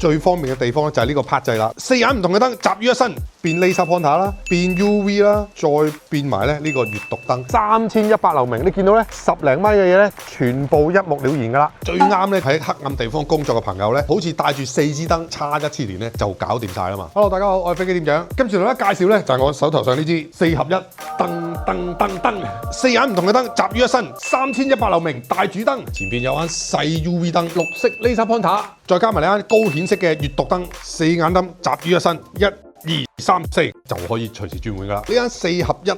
最方便嘅地方咧就係呢個拍掣啦。4眼唔同嘅燈集於一身，變 Laser Pointer 啦，變 UV 啦，再變埋咧呢個閱讀燈。3100流明，你見到咧10零米嘅嘢咧，全部一目了然㗎啦。最啱咧喺黑暗地方工作嘅朋友咧，好似帶住4支燈叉一次電咧就搞掂晒啦嘛。Hello， 大家好，我係飛機店長。今次同大家介紹咧就係我手頭上呢支4合1燈，4眼唔同嘅燈集於一身，3100流明大主燈，前邊有間細 UV 燈，綠色 Laser Pointer， 再加埋呢間高顯色嘅閱讀燈，4眼燈集於一身，1、2、3、4就可以隨時轉換㗎啦。呢間4合1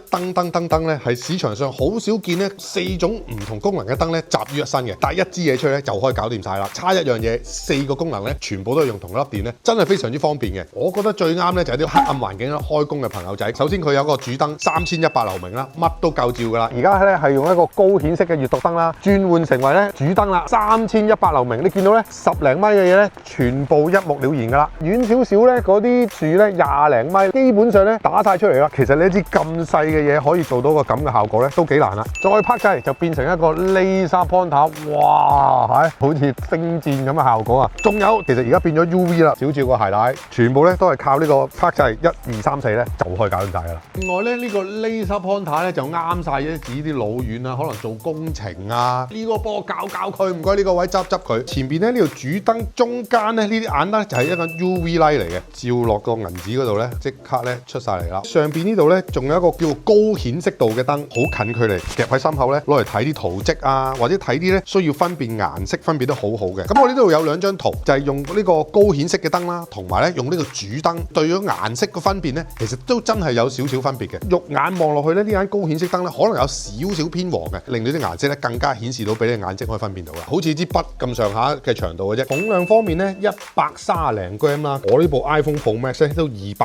燈咧係市場上好少見咧4種唔同功能嘅燈咧集於一身嘅，帶一支嘢出去咧就可以搞掂晒啦。差一樣嘢4個功能咧全部都係用同一粒電咧，真係非常之方便嘅。我覺得最啱咧就係啲黑暗環境啦，開工嘅朋友仔。首先佢有個主燈3100流明啦，乜都夠照㗎啦。而家咧係用一個高顯色嘅閱讀燈啦，轉換成為咧主燈啦，3100流明。你見到咧10零米嘅嘢咧，全部一目了然㗎啦。遠少少咧嗰啲樹咧20零米，基本上咧打晒出嚟啦。其實呢一支咁細嘅嘢可以做到個咁嘅效果咧，都幾難啦。再拍掣就變成一個 Laser Pointer， 哇，好似星戰咁嘅效果啊！仲有，其實而家變咗 UV 啦，少照個鞋帶，全部咧都係靠呢個拍掣1、2、3、4咧就可以搞掂晒㗎啦。另外咧呢個 Laser Pointer 咧就啱晒指啲老遠啊，可能做工程啊，呢個幫我搞佢，唔該呢個位執佢。前邊咧呢條主燈中間咧呢啲眼燈就係一個 UV light 嚟嘅，照落個銀紙嗰度咧即刻咧出晒嚟啦。上邊呢度咧仲有一個叫做高顯色度嘅燈，好近距離夾喺心口咧，攞嚟睇啲圖蹟啊，或者睇啲咧需要分辨顏色分辨得好好嘅。咁我呢度有2張圖，就係用呢個高顯色嘅燈啦，同埋咧用呢個主燈對咗顏色嘅分辨咧，其實都真係有少少分別嘅。肉眼望落去咧，呢間高顯色燈咧可能有少少偏黃嘅，令到啲顏色咧更加顯示到俾你眼睛可以分辨到啦。好似支筆咁上下嘅長度嘅啫。重量方面咧130零 gram 啦，我呢部 iPhone Pro Max 咧都270幾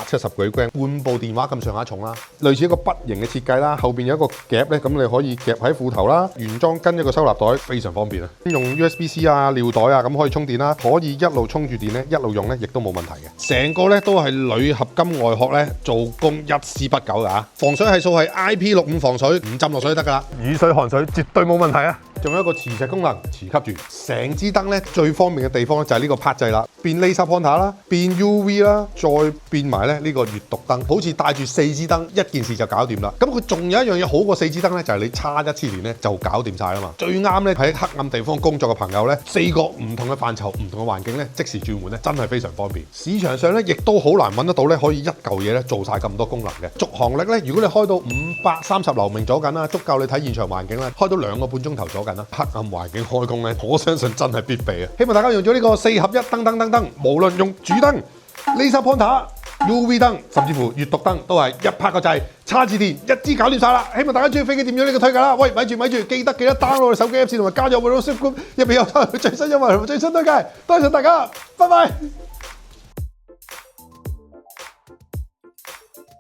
gram， 半部電話咁上下重啦。類似一個筆形嘅設計啦，後邊有一個夾咧，咁你可以夾喺褲頭啦。原裝跟一個收納袋，非常方便啊。用 USB-C 啊、尿袋啊咁可以充電啦，可以一路充住電咧，一路用咧，亦都冇問題嘅。成個咧都係鋁合金外殼咧，做工一絲不苟㗎。防水係數係 IP65 防水，唔浸落水得㗎啦。雨水汗水絕對冇問題啊！仲有一個磁石功能，磁吸住。成支燈咧最方便嘅地方咧就係呢個拍掣啦，變 Laser Pointer 啦，變 UV 啦，再變埋咧呢個閱讀燈，好似帶住4支燈一件事就搞掂啦。咁佢仲有一樣嘢好過4支燈咧，就係你叉一次電咧就搞掂晒啦嘛。最啱咧喺黑暗地方工作嘅朋友咧，4個唔同嘅範疇、唔同嘅環境咧，即時轉換咧真係非常方便。市場上咧亦都好難揾得到咧可以一嚿嘢咧做晒咁多功能嘅。續航力咧，如果你開到530流明左緊啦，足夠你睇現場環境咧，開到2個半鐘頭左緊啦。黑暗環境開工咧，我相信真係必備啊！希望大家用咗呢個4合1燈，無論用主燈、Laser Pointer、UV 燈，甚至乎閱讀燈，都係一拍個掣，叉住電一支搞掂晒啦！希望大家中意飛機店長呢個推介啦！喂，咪住，記得 download 我哋手機 Apps 同埋加入我哋 WhatsApp group，入邊有最新音樂同埋最新推介。多謝大家，拜拜。